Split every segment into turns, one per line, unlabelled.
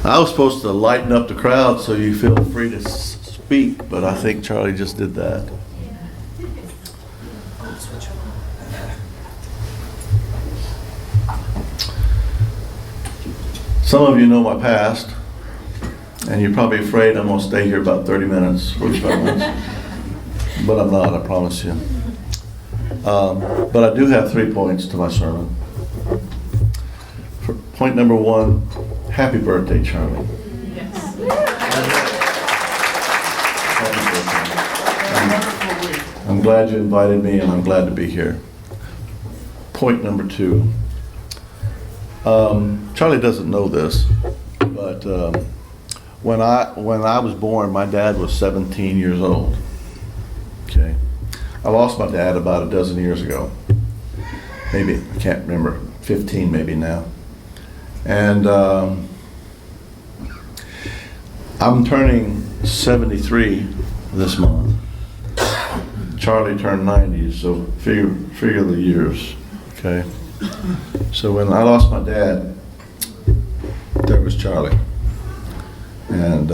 I was supposed to lighten up the crowd so you feel free to speak, but I think Charlie just did that. Some of you know my past, and you're probably afraid I'm going to stay here about 30 minutes, 45 minutes. But I'm not, I promise you. But I do have 3 points to my sermon. For point number 1, happy birthday, Charlie.
Yes.
Happy birthday. I'm glad you invited me, and I'm glad to be here. Point number 2. Charlie doesn't know this, but when I was born, my dad was 17 years old. Okay, I lost my dad about a dozen years ago. Maybe, I can't remember, 15 maybe now. And I'm turning 73 this month. Charlie turned 90, so figure the years. Okay. So when I lost my dad, there was Charlie. And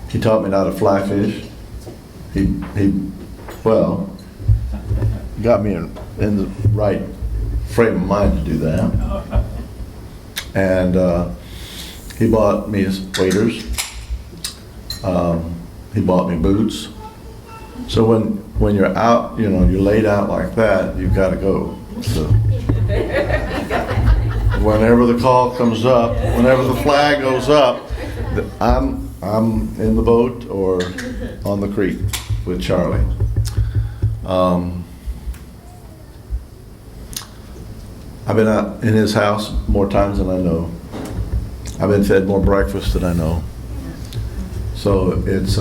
he taught me how to fly fish. He got me in the right frame of mind to do that. And he bought me waders. He bought me boots. So when you're out, you're laid out like that, you've got to go. So whenever the call comes up, whenever the flag goes up, I'm in the boat or on the creek with Charlie. I've been out in his house more times than I know. I've been fed more breakfast than I know. So it's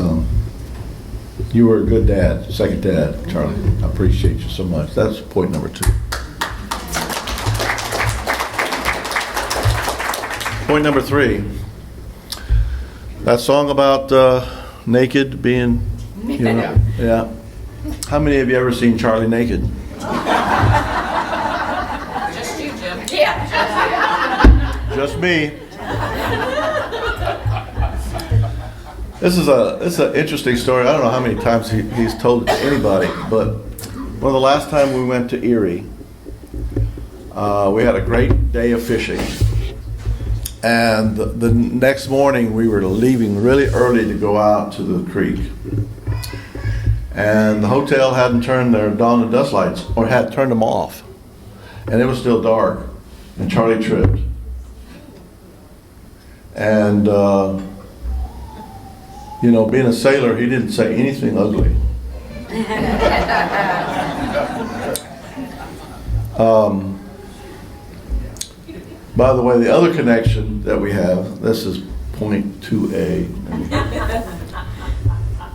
you were a good dad, second dad, Charlie. I appreciate you so much. That's point number 2. Point number 3. That song about naked being, yeah. How many of you ever seen Charlie naked?
Just you, Jim. Yeah.
Just me. This is an interesting story. I don't know how many times he's told it to anybody, but the last time we went to Erie, we had a great day of fishing. And the next morning we were leaving really early to go out to the creek. And the hotel hadn't turned their dawn and dust lights, or had turned them off. And it was still dark, and Charlie tripped. And being a sailor, he didn't say anything ugly. By the way, the other connection that we have, this is point 2A.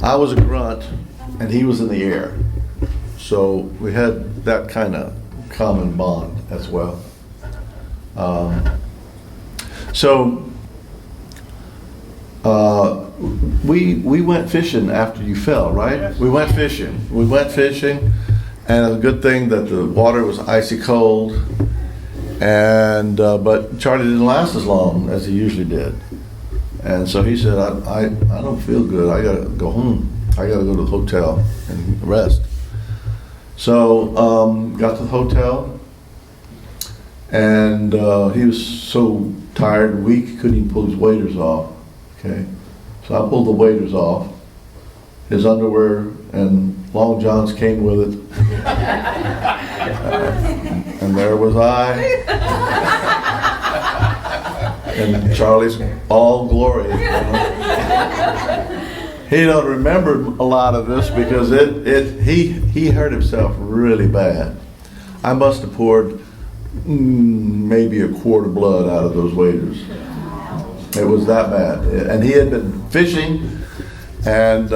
I was a grunt, and he was in the air. So we had that kind of common bond as well. We went fishing after you fell, right? Yes. We went fishing, and it's a good thing that the water was icy cold, and but Charlie didn't last as long as he usually did, and so he said, I don't feel good. I gotta go home. I gotta go to the hotel and rest. So got to the hotel, and he was so tired and weak he couldn't even pull his waders off. Okay, so I pulled the waders off. His underwear and long johns came with it. And there was I. And Charlie's all glory. He don't remember a lot of this because he hurt himself really bad. I must have poured maybe a quart of blood out of those waders. It was that bad. And he had been fishing, and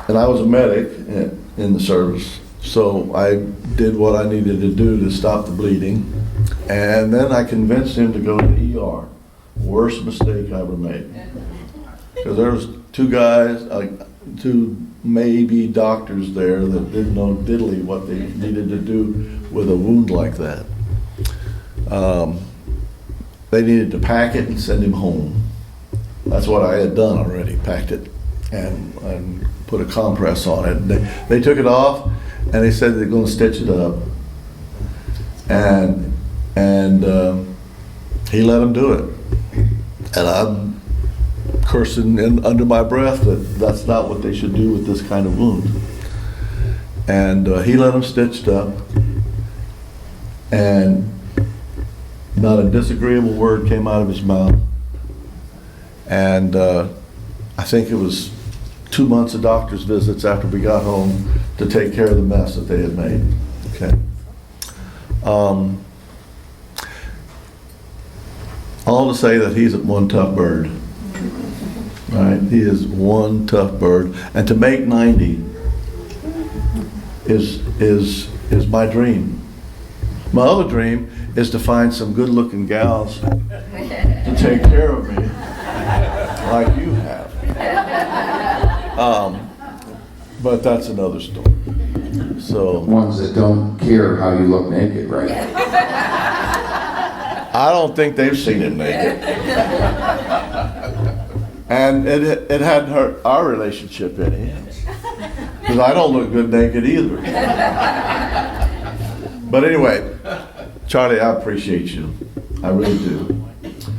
and I was a medic in the service, so I did what I needed to do to stop the bleeding, and then I convinced him to go to the ER. Worst mistake I ever made. Because there was two maybe doctors there that didn't know diddly what they needed to do with a wound like that. they needed to pack it and send him home. That's what I had done already, packed it and put a compress on it. They took it off and they said they're going to stitch it up. And he let them do it. And I'm cursing under my breath that that's not what they should do with this kind of wound. And he let them stitched up. And not a disagreeable word came out of his mouth. And I think it was 2 months of doctor's visits after we got home to take care of the mess that they had made. Okay. All to say that he's one tough bird. Right? He is one tough bird. And to make 90 is my dream. My other dream is to find some good-looking gals to take care of me like you have. But that's another story. So
Ones that don't care how you look naked, right?
I don't think they've seen him naked. And it hadn't hurt our relationship any. Because I don't look good naked either. But anyway, Charlie, I appreciate you. I really do.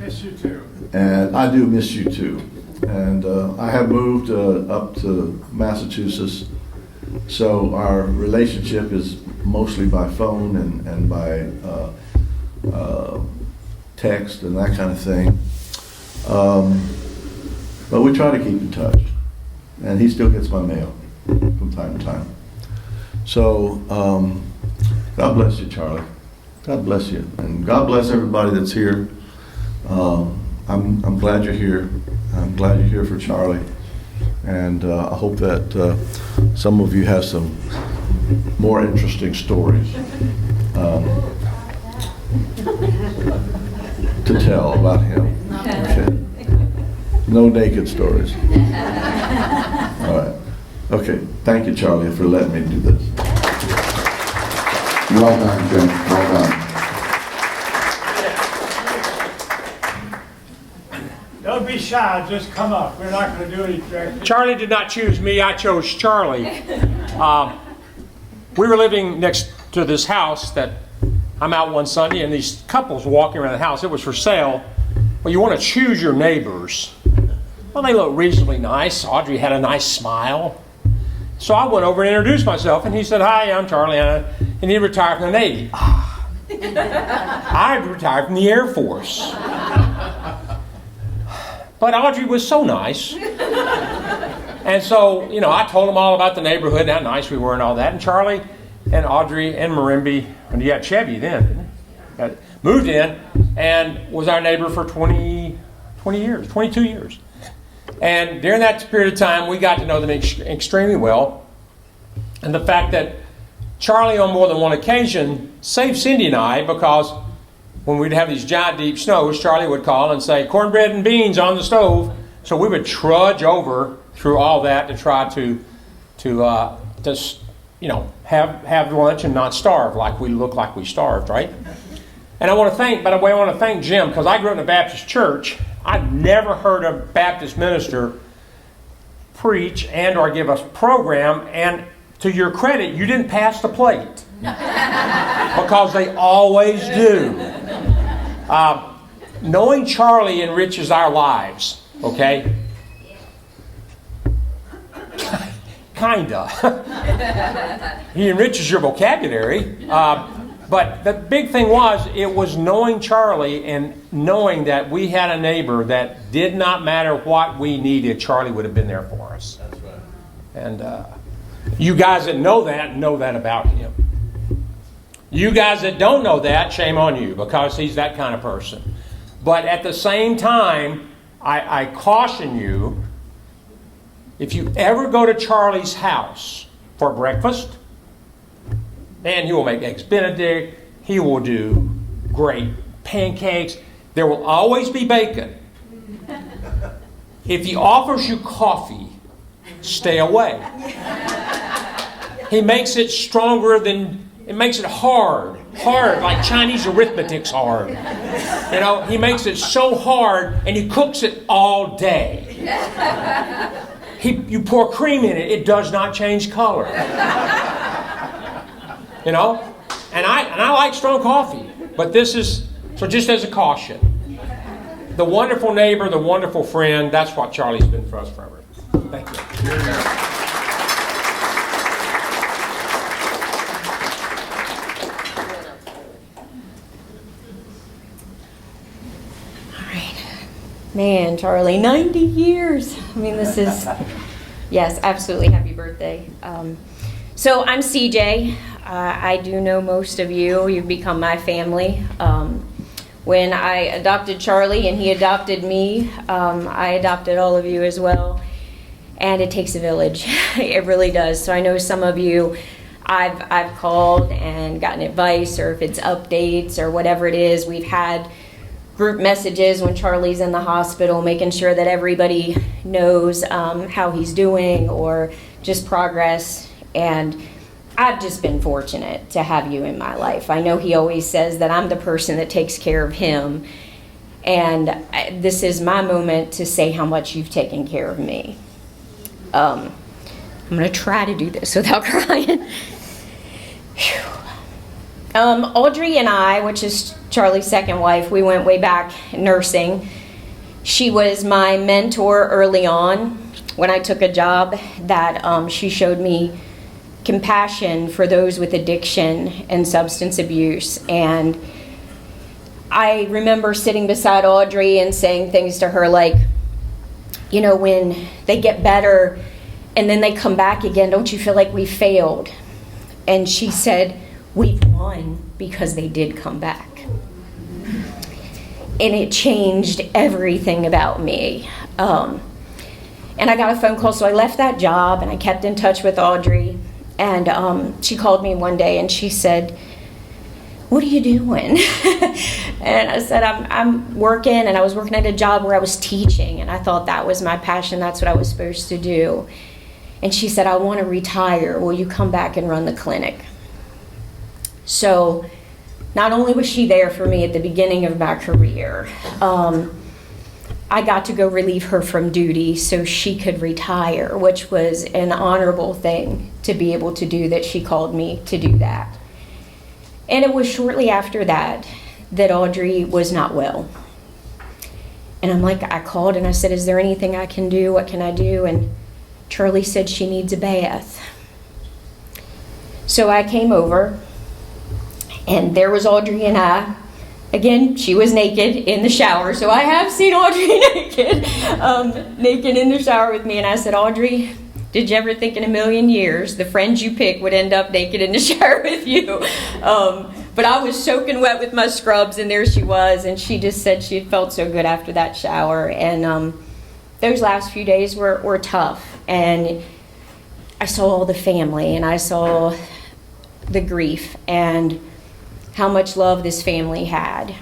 Miss you too.
And I do miss you too. And I have moved up to Massachusetts, so our relationship is mostly by phone and by text and that kind of thing. But we try to keep in touch. And he still gets my mail from time to time. So, God bless you, Charlie. God bless you. And God bless everybody that's here. I'm glad you're here. I'm glad you're here for Charlie. And I hope that some of you have some more interesting stories to tell about him. Okay. No naked stories. All right. Okay. Thank you, Charlie, for letting me do this.
Well done, Jim. Well done.
Don't be shy, just come up. We're not going to do any direction.
Charlie did not choose me, I chose Charlie. We were living next to this house that I'm out one Sunday and these couples walking around the house. It was for sale. Well, you want to choose your neighbors. Well, they looked reasonably nice. Audrey had a nice smile. So I went over and introduced myself, and he said, "Hi, I'm Charlie," and he retired from the Navy. I retired from the Air Force. But Audrey was so nice. And so, I told him all about the neighborhood and how nice we were and all that. And Charlie and Audrey and Marimby, and you had Chevy then, moved in and was our neighbor for 22 years. And during that period of time, we got to know them extremely well. And the fact that Charlie, on more than one occasion, saved Cindy and I, because when we'd have these giant deep snows, Charlie would call and say, "Cornbread and beans on the stove." So we would trudge over through all that to try to have lunch and not starve like we look like we starved, right? And I want to thank Jim, because I grew up in a Baptist church. I've never heard a Baptist minister preach and or give us program, and to your credit, you didn't pass the plate. Because they always do. Knowing Charlie enriches our lives, okay? Kinda. He enriches your vocabulary. But the big thing was knowing Charlie and knowing that we had a neighbor that did not matter what we needed, Charlie would have been there for us. That's right. And you guys that know that about him. You guys that don't know that, shame on you, because he's that kind of person. But at the same time, I caution you, if you ever go to Charlie's house for breakfast, man, he will make eggs Benedict. He will do great pancakes. There will always be bacon. If he offers you coffee, stay away. He makes it stronger than It makes it hard, like Chinese arithmetic's hard. You know, he makes it so hard, and he cooks it all day. You pour cream in it, it does not change color. You know, and I like strong coffee, but this is, so just as a caution, the wonderful neighbor, the wonderful friend, that's what Charlie's been for us forever. Thank you.
Man, Charlie, 90 years. I mean, this is, yes, absolutely happy birthday. So I'm CJ. I do know most of you. You've become my family. When I adopted Charlie and he adopted me, I adopted all of you as well. And it takes a village. It really does. So I know some of you I've called and gotten advice, or if it's updates or whatever it is, we've had group messages when Charlie's in the hospital, making sure that everybody knows how he's doing or just progress. And I've just been fortunate to have you in my life. I know he always says that I'm the person that takes care of him. And this is my moment to say how much you've taken care of me. I'm going to try to do this without crying. Audrey and I, which is Charlie's second wife, we went way back nursing. She was my mentor early on when I took a job that she showed me compassion for those with addiction and substance abuse. And I remember sitting beside Audrey and saying things to her like, you know, when they get better and then they come back again, don't you feel like we failed? And she said, we've won because they did come back. And it changed everything about me. And I got a phone call, so I left that job and I kept in touch with Audrey. And she called me one day and she said, what are you doing? And I said, I'm working, and I was working at a job where I was teaching, and I thought that was my passion, that's what I was supposed to do. And she said, I want to retire. Will you come back and run the clinic? So not only was she there for me at the beginning of my career, I got to go relieve her from duty so she could retire, which was an honorable thing to be able to do, that she called me to do that. And it was shortly after that that Audrey was not well. And I called and I said, is there anything I can do? What can I do? And Charlie said she needs a bath. So I came over. And there was Audrey and I. Again, she was naked in the shower, so I have seen Audrey naked in the shower with me. And I said, Audrey, did you ever think in a million years the friends you pick would end up naked in the shower with you? But I was soaking wet with my scrubs, and there she was. And she just said she had felt so good after that shower. And those last few days were tough. And I saw all the family, and I saw the grief, and how much love this family had.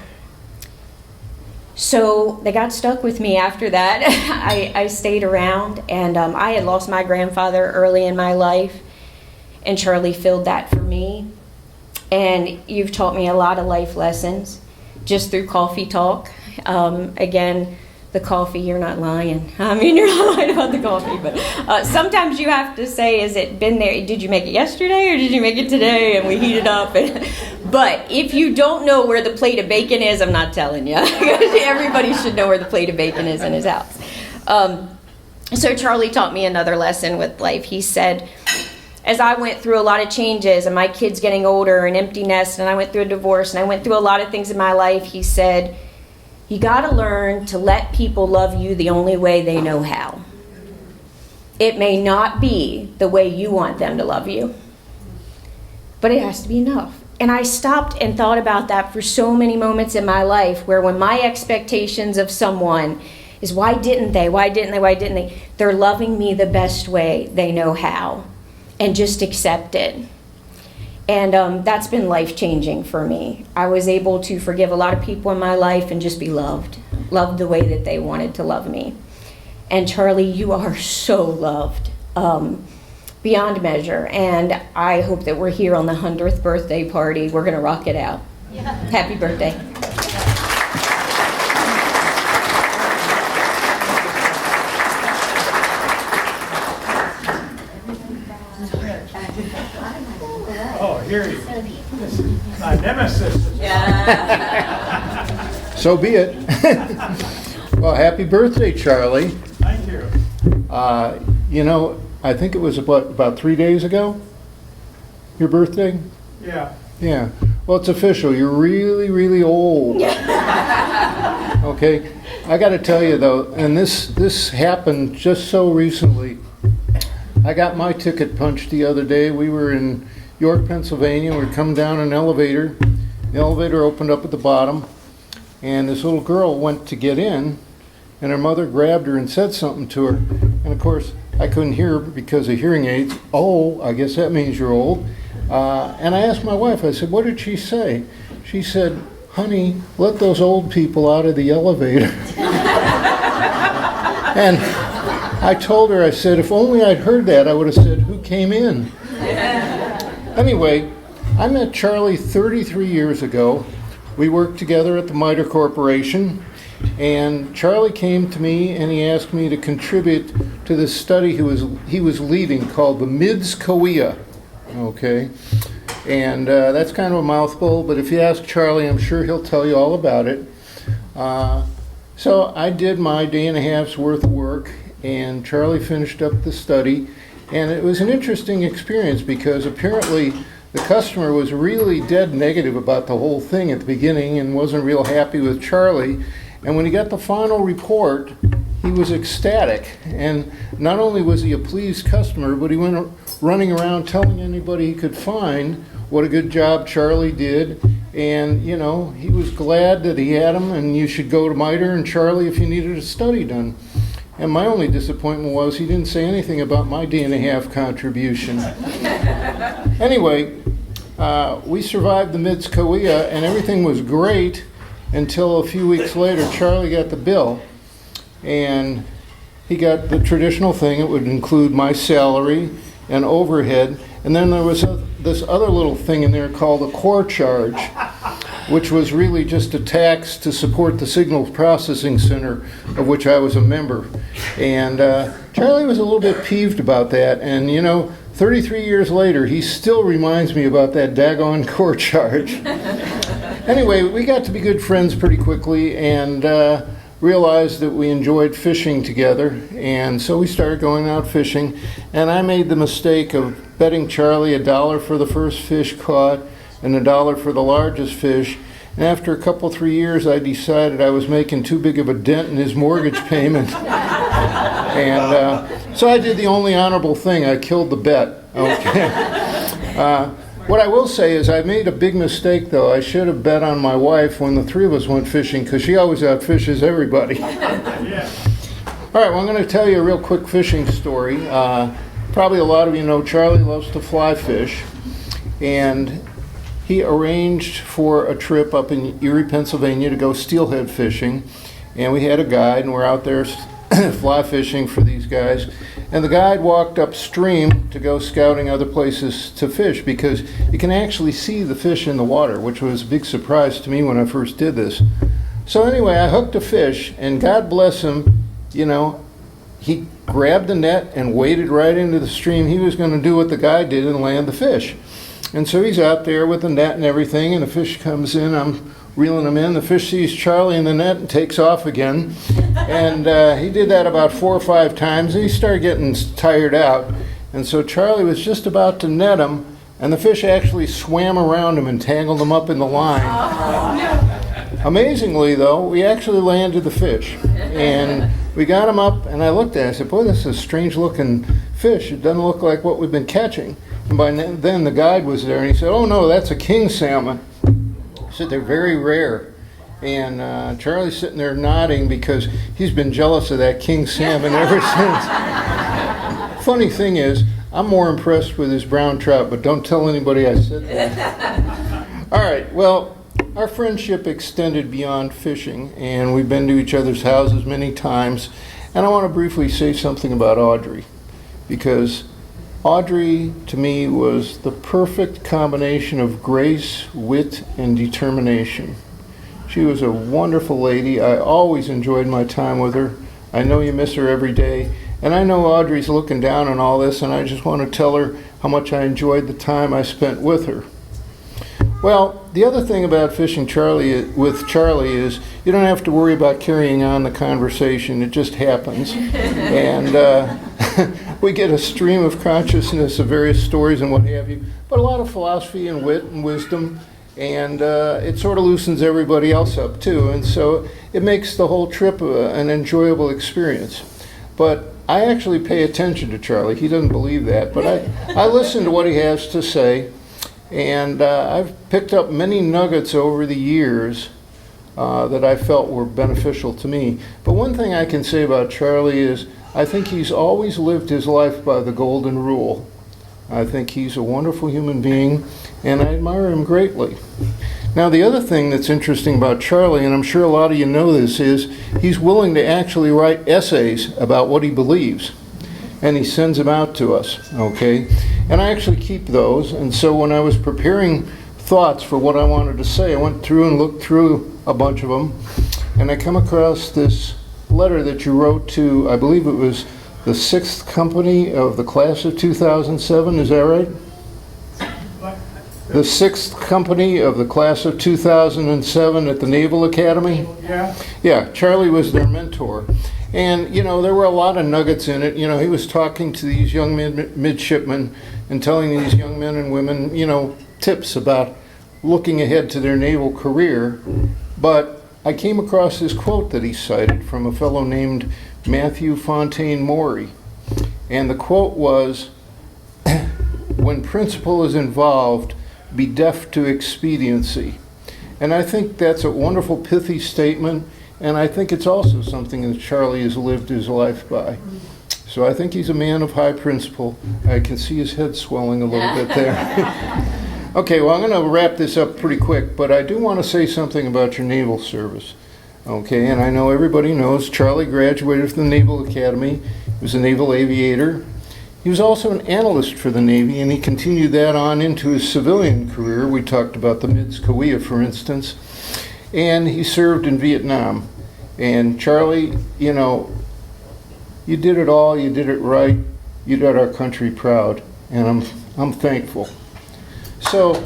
So they got stuck with me after that. I stayed around, and I had lost my grandfather early in my life, and Charlie filled that for me. And you've taught me a lot of life lessons just through coffee talk. Again, the coffee, you're not lying. I mean, you're not lying about the coffee, but sometimes you have to say, has it been there? Did you make it yesterday or did you make it today? And we heat it up. But if you don't know where the plate of bacon is, I'm not telling you. Everybody should know where the plate of bacon is in his house. So Charlie taught me another lesson with life. He said, as I went through a lot of changes and my kids getting older and empty nest, and I went through a divorce and I went through a lot of things in my life, he said, you got to learn to let people love you the only way they know how. It may not be the way you want them to love you, but it has to be enough. And I stopped and thought about that for so many moments in my life, where when my expectations of someone is, why didn't they? They're loving me the best way they know how, and just accept it. And that's been life-changing for me. I was able to forgive a lot of people in my life and just be loved the way that they wanted to love me. And Charlie, you are so loved. beyond measure. And I hope that we're here on the 100th birthday party. We're going to rock it out. Happy birthday.
Oh, here he is. This is my nemesis.
So be it. Well, happy birthday, Charlie.
Thank you.
You know, I think it was about 3 days ago, your birthday?
Yeah.
Yeah. Well, it's official. You're really, really old. Okay. I got to tell you, though, and this happened just so recently. I got my ticket punched the other day. We were in York, Pennsylvania. We were coming down an elevator. The elevator opened up at the bottom, and this little girl went to get in, and her mother grabbed her and said something to her. And of course, I couldn't hear her because of hearing aids. Oh, I guess that means you're old. And I asked my wife, I said, what did she say? She said, honey, let those old people out of the elevator. And I told her, I said, if only I'd heard that, I would have said, who came in? Anyway, I met Charlie 33 years ago. We worked together at the MITRE Corporation, and Charlie came to me and he asked me to contribute to this study he was leading called the MIDS-COEA. Okay, and that's kind of a mouthful, but if you ask Charlie, I'm sure he'll tell you all about it. So I did my day and a half's worth of work, and Charlie finished up the study, and it was an interesting experience because apparently the customer was really dead negative about the whole thing at the beginning and wasn't real happy with Charlie. And when he got the final report, he was ecstatic. And not only was he a pleased customer, but he went running around telling anybody he could find what a good job Charlie did. And, you know, he was glad that he had him, and you should go to MITRE and Charlie if you needed a study done. And my only disappointment was he didn't say anything about my day and a half contribution. Anyway, we survived the MIDS-COEA, and everything was great until a few weeks later. Charlie got the bill, and he got the traditional thing. It would include my salary and overhead, and then there was this other little thing in there called a core charge, which was really just a tax to support the signal processing center, of which I was a member. And Charlie was a little bit peeved about that, and you know, 33 years later, he still reminds me about that daggone core charge. Anyway, we got to be good friends pretty quickly, and realized that we enjoyed fishing together, and so we started going out fishing, and I made the mistake of betting Charlie $1 for the first fish caught and $1 for the largest fish. And after a couple, 3 years, I decided I was making too big of a dent in his mortgage payment. And so I did the only honorable thing. I killed the bet. Okay. What I will say is I made a big mistake, though. I should have bet on my wife when the three of us went fishing, because she always outfishes everybody. All right, well, I'm going to tell you a real quick fishing story. Probably a lot of you know Charlie loves to fly fish, and he arranged for a trip up in Erie, Pennsylvania to go steelhead fishing, and we had a guide, and we're out there fly fishing for these guys. And the guide walked upstream to go scouting other places to fish, because you can actually see the fish in the water, which was a big surprise to me when I first did this. So anyway, I hooked a fish, and God bless him, you know, he grabbed the net and waded right into the stream. He was going to do what the guide did and land the fish. And so he's out there with the net and everything, and the fish comes in. I'm reeling him in. The fish sees Charlie in the net and takes off again. And he did that about 4 or 5 times, and he started getting tired out. And so Charlie was just about to net him, and the fish actually swam around him and tangled him up in the line. Amazingly, though, we actually landed the fish. And we got him up, and I looked at it. I said, boy, this is a strange-looking fish. It doesn't look like what we've been catching. And by then, the guide was there, and he said, oh, no, that's a king salmon. He said, they're very rare. And Charlie's sitting there nodding because he's been jealous of that king salmon ever since. Funny thing is, I'm more impressed with his brown trout, but don't tell anybody I said that. All right, well, our friendship extended beyond fishing, and we've been to each other's houses many times. And I want to briefly say something about Audrey, because Audrey, to me, was the perfect combination of grace, wit, and determination. She was a wonderful lady. I always enjoyed my time with her. I know you miss her every day. And I know Audrey's looking down on all this, and I just want to tell her how much I enjoyed the time I spent with her. Well, the other thing about fishing with Charlie is you don't have to worry about carrying on the conversation. It just happens. And we get a stream of consciousness of various stories and what have you, but a lot of philosophy and wit and wisdom, and it sort of loosens everybody else up too, and so it makes the whole trip an enjoyable experience. But I actually pay attention to Charlie. He doesn't believe that, but I listen to what he has to say, and I've picked up many nuggets over the years that I felt were beneficial to me. But one thing I can say about Charlie is I think he's always lived his life by the golden rule. I think he's a wonderful human being, and I admire him greatly. Now, the other thing that's interesting about Charlie, and I'm sure a lot of you know this, is he's willing to actually write essays about what he believes, and he sends them out to us, okay? And I actually keep those, and so when I was preparing thoughts for what I wanted to say, I went through and looked through a bunch of them, and I come across this letter that you wrote to, I believe it was the 6th company of the class of 2007, is that right? The 6th company of the class of 2007 at the Naval Academy?
Yeah.
Yeah, Charlie was their mentor. And, you know, there were a lot of nuggets in it. You know, he was talking to these young midshipmen and telling these young men and women, you know, tips about looking ahead to their naval career. But I came across this quote that he cited from a fellow named Matthew Fontaine Maury. And the quote was, "When principle is involved, be deaf to expediency." And I think that's a wonderful, pithy statement, and I think it's also something that Charlie has lived his life by. So I think he's a man of high principle. I can see his head swelling a little bit there. Okay, well, I'm going to wrap this up pretty quick, but I do want to say something about your naval service. Okay, and I know everybody knows Charlie graduated from the Naval Academy. He was a naval aviator. He was also an analyst for the Navy, and he continued that on into his civilian career. We talked about the MIDS Kauai, for instance. And he served in Vietnam. And Charlie, you know, you did it all, you did it right, you did our country proud, and I'm thankful. So,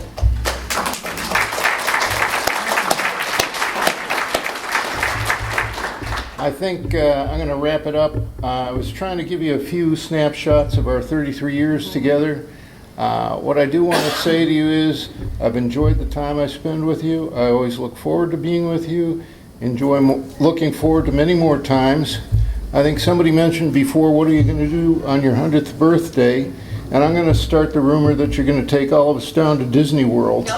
I think I'm going to wrap it up. I was trying to give you a few snapshots of our 33 years together. What I do want to say to you is I've enjoyed the time I spend with you. I always look forward to being with you. Looking forward to many more times. I think somebody mentioned before, what are you going to do on your 100th birthday? And I'm going to start the rumor that you're going to take all of us down to Disney World.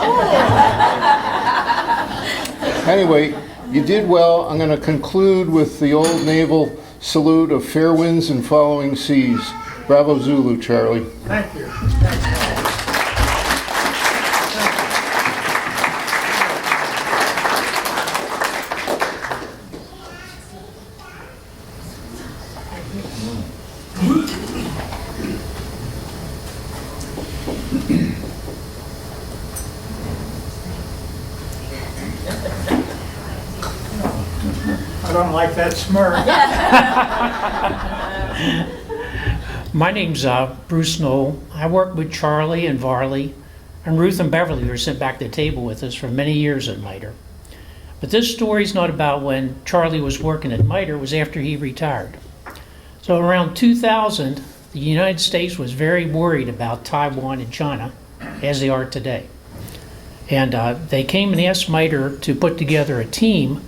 Anyway, you did well. I'm going to conclude with the old naval salute of fair winds and following seas. Bravo Zulu, Charlie.
Thank you. I don't like that smirk.
My name's Bruce Knoll. I worked with Charlie and Varley, and Ruth and Beverly were sent back to the table with us for many years at MITRE. But this story's not about when Charlie was working at MITRE, it was after he retired. So around 2000, the United States was very worried about Taiwan and China, as they are today. And they came and asked MITRE to put together a team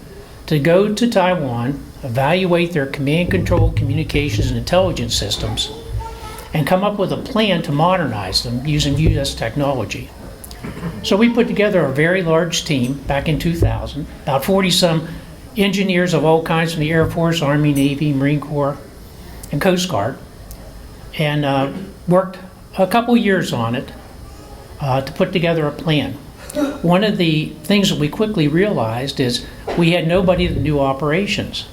to go to Taiwan, evaluate their command control, communications, and intelligence systems, and come up with a plan to modernize them using U.S. technology. So we put together a very large team back in 2000, about 40-some engineers of all kinds from the Air Force, Army, Navy, Marine Corps, and Coast Guard, and worked a couple years on it to put together a plan. One of the things that we quickly realized is we had nobody that knew operations.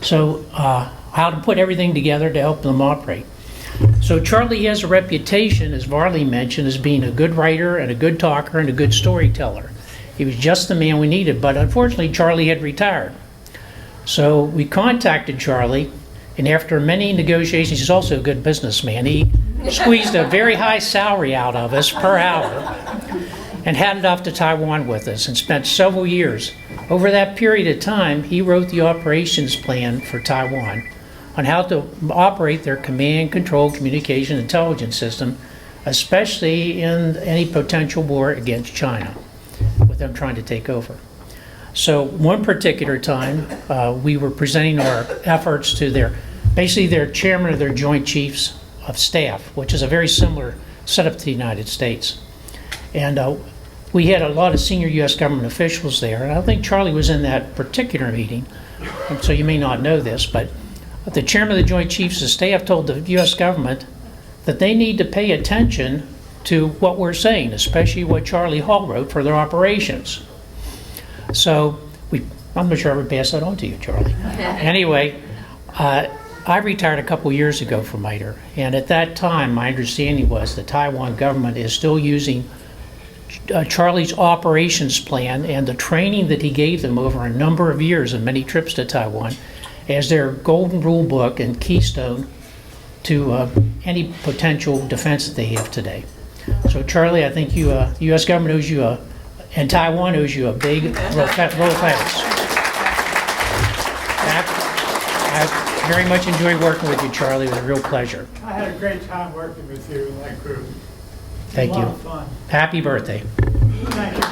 So how to put everything together to help them operate. So Charlie has a reputation, as Varley mentioned, as being a good writer and a good talker and a good storyteller. He was just the man we needed, but unfortunately Charlie had retired. So we contacted Charlie, and after many negotiations, he's also a good businessman. He squeezed a very high salary out of us per hour and headed off to Taiwan with us and spent several years. Over that period of time, he wrote the operations plan for Taiwan on how to operate their command, control, communication, intelligence system, especially in any potential war against China, with them trying to take over. So one particular time, we were presenting our efforts to their chairman of their Joint Chiefs of Staff, which is a very similar setup to the United States. And we had a lot of senior U.S. government officials there, and I don't think Charlie was in that particular meeting, and so you may not know this, but the chairman of the Joint Chiefs of Staff told the U.S. government that they need to pay attention to what we're saying, especially what Charlie Hall wrote for their operations. So I'm not sure I would pass that on to you, Charlie. Anyway, I retired a couple years ago from MITRE, and at that time my understanding was the Taiwan government is still using Charlie's operations plan and the training that he gave them over a number of years and many trips to Taiwan as their golden rule book and keystone to any potential defense that they have today. So Charlie, I think you, the U.S. government owes you and Taiwan owes you a big roll of thanks. I very much enjoyed working with you, Charlie. It was a real pleasure.
I had a great time working with you and that group.
Thank
A lot
you.
of fun.
Happy birthday.
Thank you.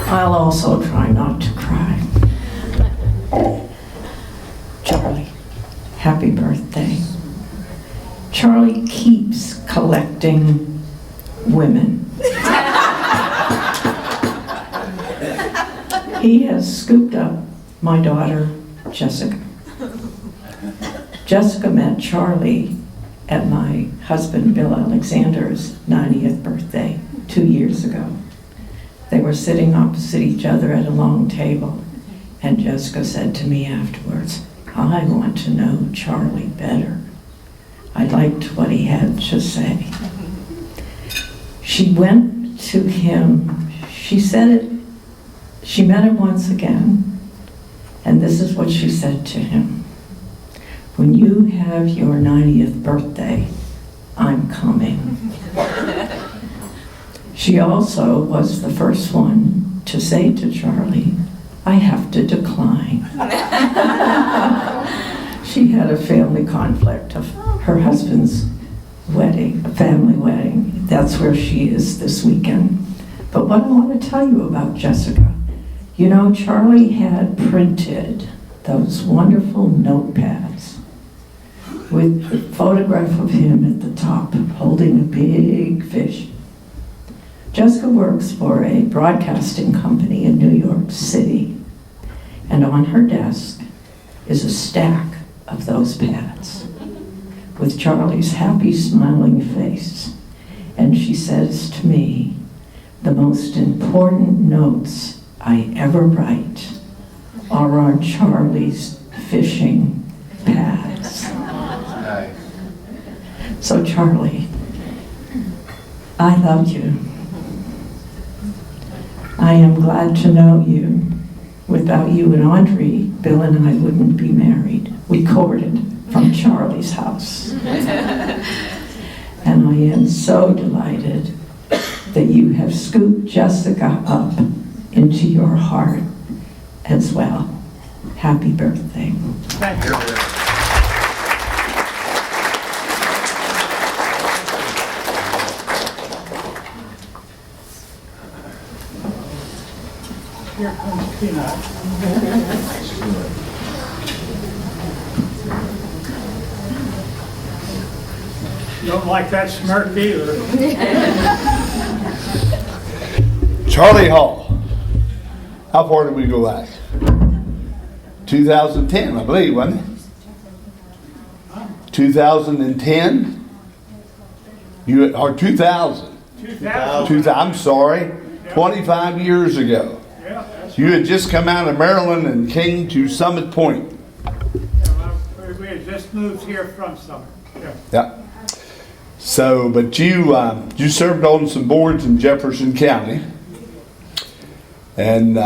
I'll also try not to cry. Charlie, happy birthday. Charlie keeps collecting women. He has scooped up my daughter, Jessica. Jessica met Charlie at my husband, Bill Alexander's 90th birthday 2 years ago. They were sitting opposite each other at a long table, and Jessica said to me afterwards, "I want to know Charlie better." I liked what he had to say. She went to him, she said it, she met him once again, and this is what she said to him: "When you have your 90th birthday, I'm coming." She also was the first one to say to Charlie, "I have to decline." She had a family conflict of her husband's wedding, a family wedding. That's where she is this weekend. But what I want to tell you about Jessica, you know, Charlie had printed those wonderful notepads with the photograph of him at the top holding a big fish. Jessica works for a broadcasting company in New York City, and on her desk is a stack of those pads with Charlie's happy, smiling face. And she says to me, "The most important notes I ever write are on Charlie's fishing pads." So Charlie, I love you. I am glad to know you. Without you and Audrey, Bill and I wouldn't be married. We courted from Charlie's house. And I am so delighted that you have scooped Jessica up into your heart as well. Happy birthday.
Thank you. Here comes Peanut. Don't like that smirk either.
Charlie Hall. How far did we go back? 2010, I believe, wasn't it? 2010? Or 2000. I'm sorry, 25 years ago.
Yeah, that's
You had just come out of Maryland and came to Summit Point.
we had just moved here from Summit. Yeah.
Yeah. So, but you served on some boards in Jefferson County, and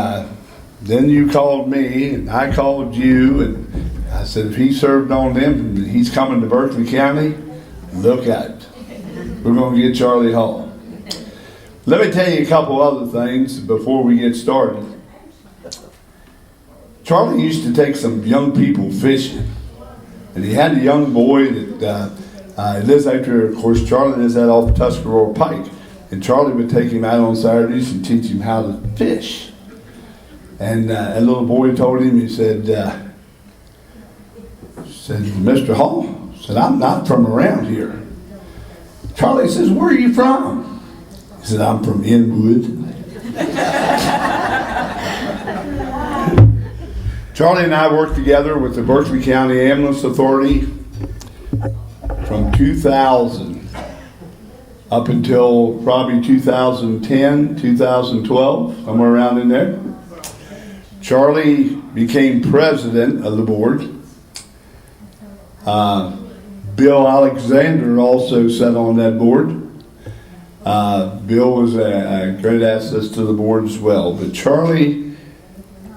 then you called me, and I called you, and I said if he served on them, he's coming to Berkeley County. Look out, we're going to get Charlie Hall. Let me tell you a couple other things before we get started. Charlie used to take some young people fishing, and he had a young boy that lives out there. Of course, Charlie lives out off Tuscarora Pike, and Charlie would take him out on Saturdays and teach him how to fish. And a little boy told him, he said, Mr. Hall, said, I'm not from around here. Charlie says, where are you from? He said, I'm from Inwood. Charlie and I worked together with the Berkeley County Ambulance Authority from 2000 up until probably 2010, 2012, somewhere around in there. Charlie became president of the board. Bill Alexander also sat on that board. Bill was a great asset to the board as well. But Charlie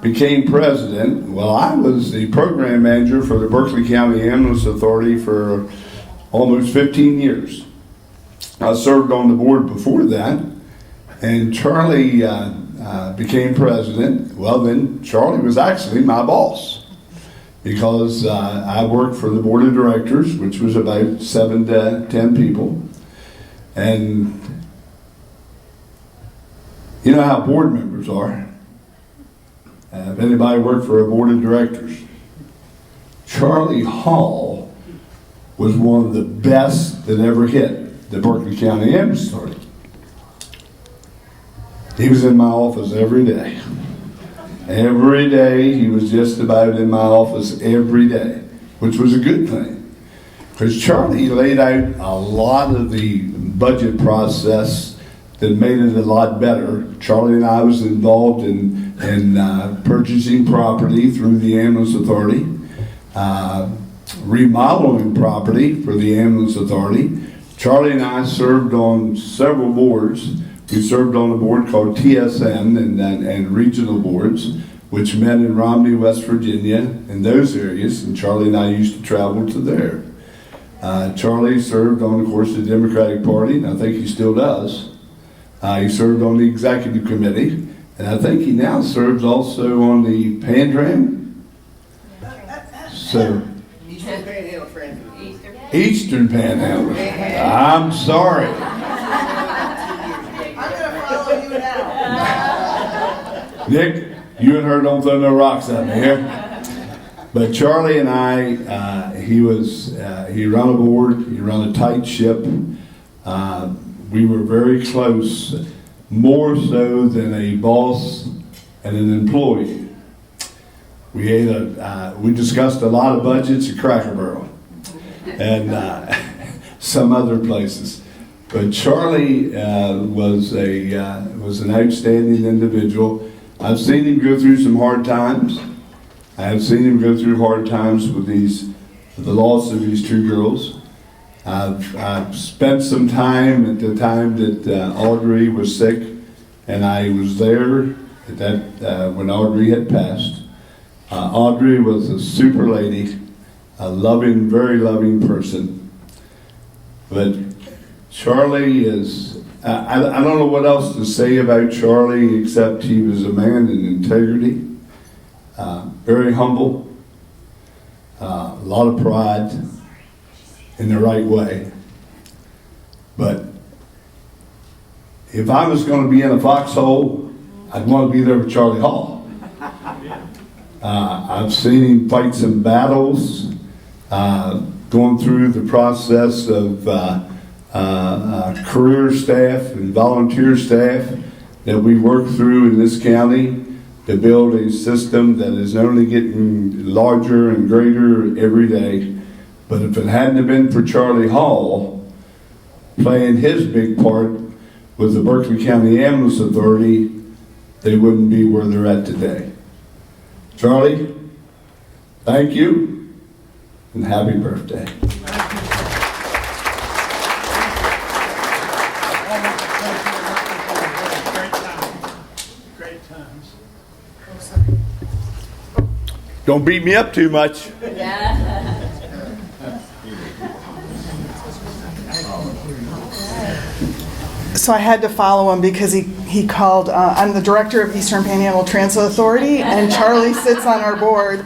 became president. Well, I was the program manager for the Berkeley County Ambulance Authority for almost 15 years. I served on the board before that, and Charlie became president. Well, then Charlie was actually my boss, because I worked for the board of directors, which was about 7 to 10 people. And you know how board members are. If anybody worked for a board of directors, Charlie Hall was one of the best that ever hit the Berkeley County Ambulance Authority. He was in my office every day. Every day he was just about in my office every day, which was a good thing. Because Charlie laid out a lot of the budget process that made it a lot better. Charlie and I was involved in purchasing property through the Ambulance Authority, remodeling property for the Ambulance Authority. Charlie and I served on several boards. We served on a board called TSN and regional boards, which met in Romney, West Virginia, in those areas, and Charlie and I used to travel to there. Charlie served on, of course, the Democratic Party, and I think he still does. He served on the executive committee, and I think he now serves also on the PanTram. So, Eastern Panhandle. I'm sorry. Nick, you and her don't throw no rocks at me here. But Charlie and I, he ran a board, he ran a tight ship. We were very close, more so than a boss and an employee. We discussed a lot of budgets at Cracker Barrel and some other places. But Charlie was an outstanding individual. I've seen him go through some hard times. I have seen him go through hard times with the loss of these two girls. I've spent some time at the time that Audrey was sick, and I was there at that when Audrey had passed. Audrey was a super lady, a loving, very loving person. But Charlie is, I don't know what else to say about Charlie except he was a man in integrity, very humble, a lot of pride in the right way. But if I was going to be in a foxhole, I'd want to be there with Charlie Hall. I've seen him fight some battles, going through the process of career staff and volunteer staff that we work through in this county to build a system that is only getting larger and greater every day. But if it hadn't have been for Charlie Hall playing his big part with the Berkeley County Ambulance Authority, they wouldn't be where they're at today. Charlie, thank you, and happy birthday.
Great times.
Don't beat me up too much.
So I had to follow him because he called, I'm the director of Eastern Panhandle Transit Authority, and Charlie sits on our board.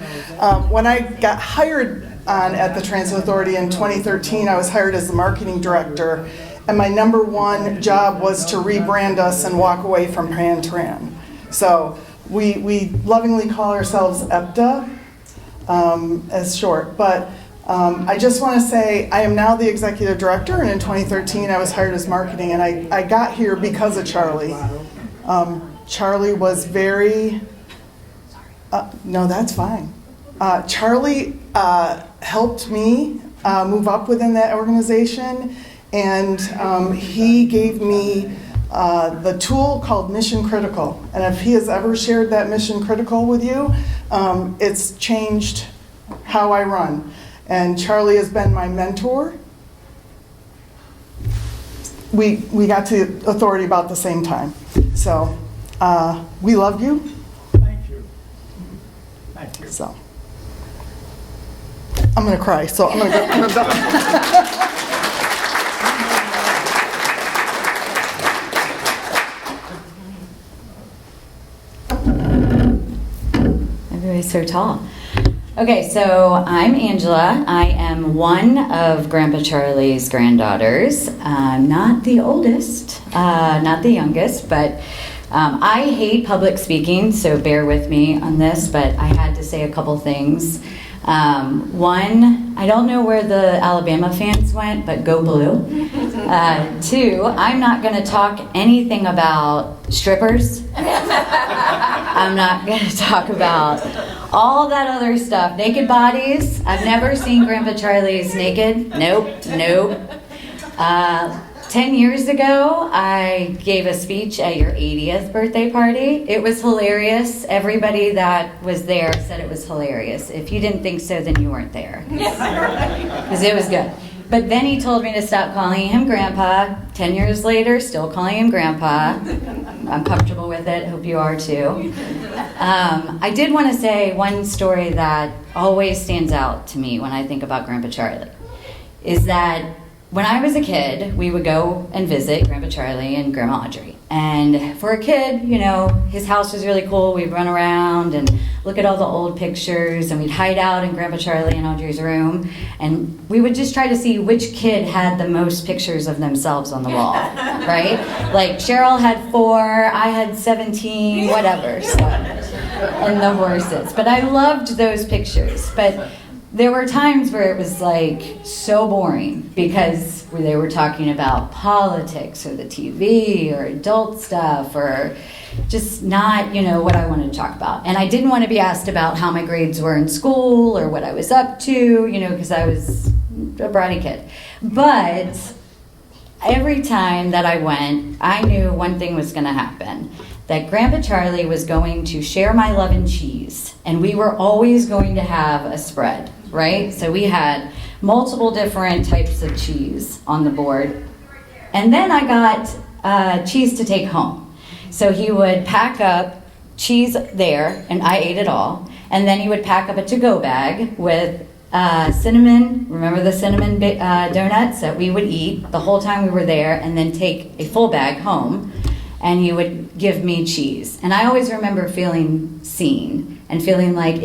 When I got hired on at the Transit Authority in 2013, I was hired as the marketing director, and my number one job was to rebrand us and walk away from Pan-Tran. So we lovingly call ourselves EPTA as short, but I just want to say I am now the executive director, and in 2013 I was hired as marketing, and I got here because of Charlie. Charlie was very, no, that's fine. Charlie helped me move up within that organization, and he gave me the tool called Mission Critical. And if he has ever shared that Mission Critical with you, it's changed how I run. And Charlie has been my mentor. We got to authority about the same time. So we love you.
Thank you. Thank you.
So I'm gonna cry, so I'm gonna go.
Everybody's so tall. Okay, so I'm Angela. I am one of Grandpa Charlie's granddaughters. Not the oldest, not the youngest, but I hate public speaking, so bear with me on this, but I had to say a couple things. One, I don't know where the Alabama fans went, but go blue. Two, I'm not going to talk anything about strippers. I'm not going to talk about all that other stuff. Naked bodies. I've never seen Grandpa Charlie's naked. Nope. 10 years ago, I gave a speech at your 80th birthday party. It was hilarious. Everybody that was there said it was hilarious. If you didn't think so, then you weren't there. Because it was good. But then he told me to stop calling him Grandpa. 10 years later, still calling him Grandpa. I'm comfortable with it. Hope you are too. I did want to say one story that always stands out to me when I think about Grandpa Charlie. Is that when I was a kid, we would go and visit Grandpa Charlie and Grandma Audrey. And for a kid, you know, his house was really cool. We'd run around and look at all the old pictures, and we'd hide out in Grandpa Charlie and Audrey's room. And we would just try to see which kid had the most pictures of themselves on the wall, right? Like Cheryl had 4, I had 17, whatever. So, and the horses. But I loved those pictures. But there were times where it was like so boring because they were talking about politics or the TV or adult stuff or just not, you know, what I wanted to talk about. And I didn't want to be asked about how my grades were in school or what I was up to, you know, because I was a bratty kid. But every time that I went, I knew one thing was going to happen. That Grandpa Charlie was going to share my love and cheese. And we were always going to have a spread, right? So we had multiple different types of cheese on the board. And then I got cheese to take home. So he would pack up cheese there, and I ate it all. And then he would pack up a to-go bag with cinnamon, remember the cinnamon donuts that we would eat the whole time we were there, and then take a full bag home. And he would give me cheese. And I always remember feeling seen and feeling like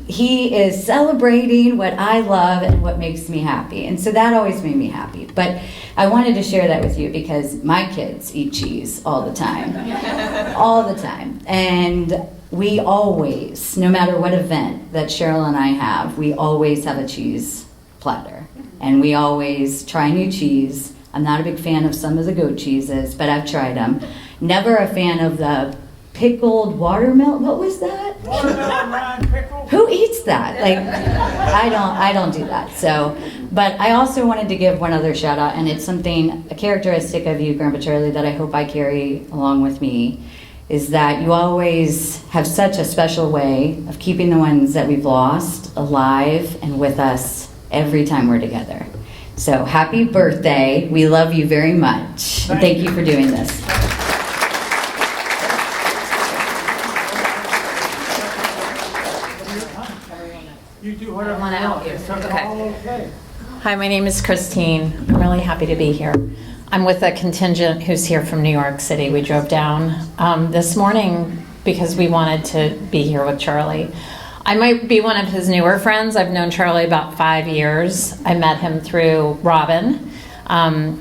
he is celebrating what I love and what makes me happy. And so that always made me happy. But I wanted to share that with you because my kids eat cheese all the time. All the time. And we always, no matter what event that Cheryl and I have, we always have a cheese platter. And we always try new cheese. I'm not a big fan of some of the goat cheeses, but I've tried them. Never a fan of the pickled watermelon. What was that?
Watermelon rind pickle?
Who eats that? Like, I don't do that. So, but I also wanted to give one other shout out, and it's something, a characteristic of you, Grandpa Charlie, that I hope I carry along with me, is that you always have such a special way of keeping the ones that we've lost alive and with us every time we're together. So happy birthday. We love you very much. And thank you for doing this.
You do whatever you want. It's all okay.
Hi, my name is Christine. I'm really happy to be here. I'm with a contingent who's here from New York City. We drove down this morning because we wanted to be here with Charlie. I might be one of his newer friends. I've known Charlie about 5 years. I met him through Robin,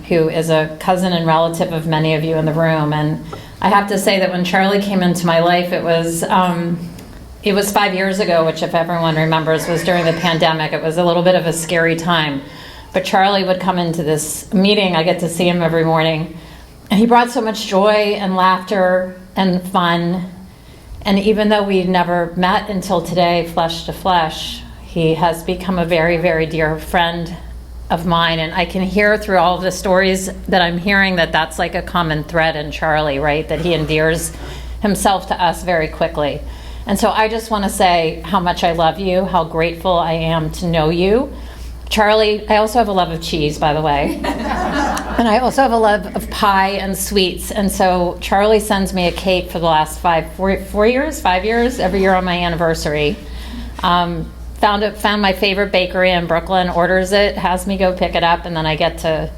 who is a cousin and relative of many of you in the room. And I have to say that when Charlie came into my life, it was 5 years ago, which if everyone remembers was during the pandemic. It was a little bit of a scary time. But Charlie would come into this meeting. I get to see him every morning. And he brought so much joy and laughter and fun. And even though we never met until today, flesh to flesh, he has become a very, very dear friend of mine. And I can hear through all of the stories that I'm hearing that that's like a common thread in Charlie, right? That he endears himself to us very quickly. And so I just want to say how much I love you, how grateful I am to know you. Charlie, I also have a love of cheese, by the way. And I also have a love of pie and sweets. And so Charlie sends me a cake for the last 5 years, every year on my anniversary. Found my favorite bakery in Brooklyn, orders it, has me go pick it up, and then I get to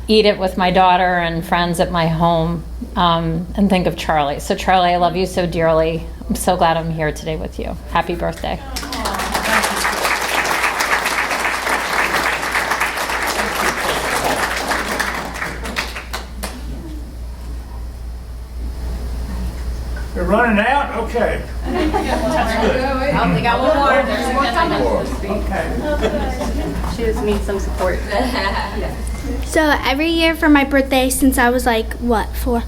eat it with my daughter and friends at my home, and think of Charlie. So Charlie, I love you so dearly. I'm so glad I'm here today with you. Happy birthday.
You're running out? Okay.
That's good. Oh, we got one more. There's more coming.
Okay.
She just needs some support. So every year for my birthday, since I was like, what, four,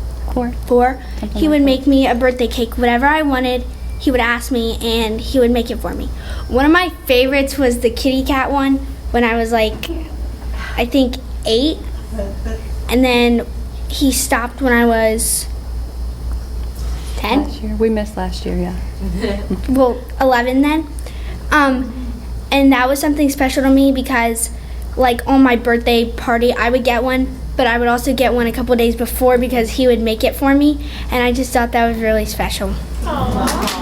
he would make me a birthday cake. Whatever I wanted, he would ask me, and he would make it for me. One of my favorites was the kitty cat one when I was like, I think 8. And then he stopped when I was 10?
Last year. We missed last year, yeah.
Well, 11 then. And that was something special to me because, like, on my birthday party, I would get one, but I would also get one a couple days before because he would make it for me, and I just thought that was really special.
Aww.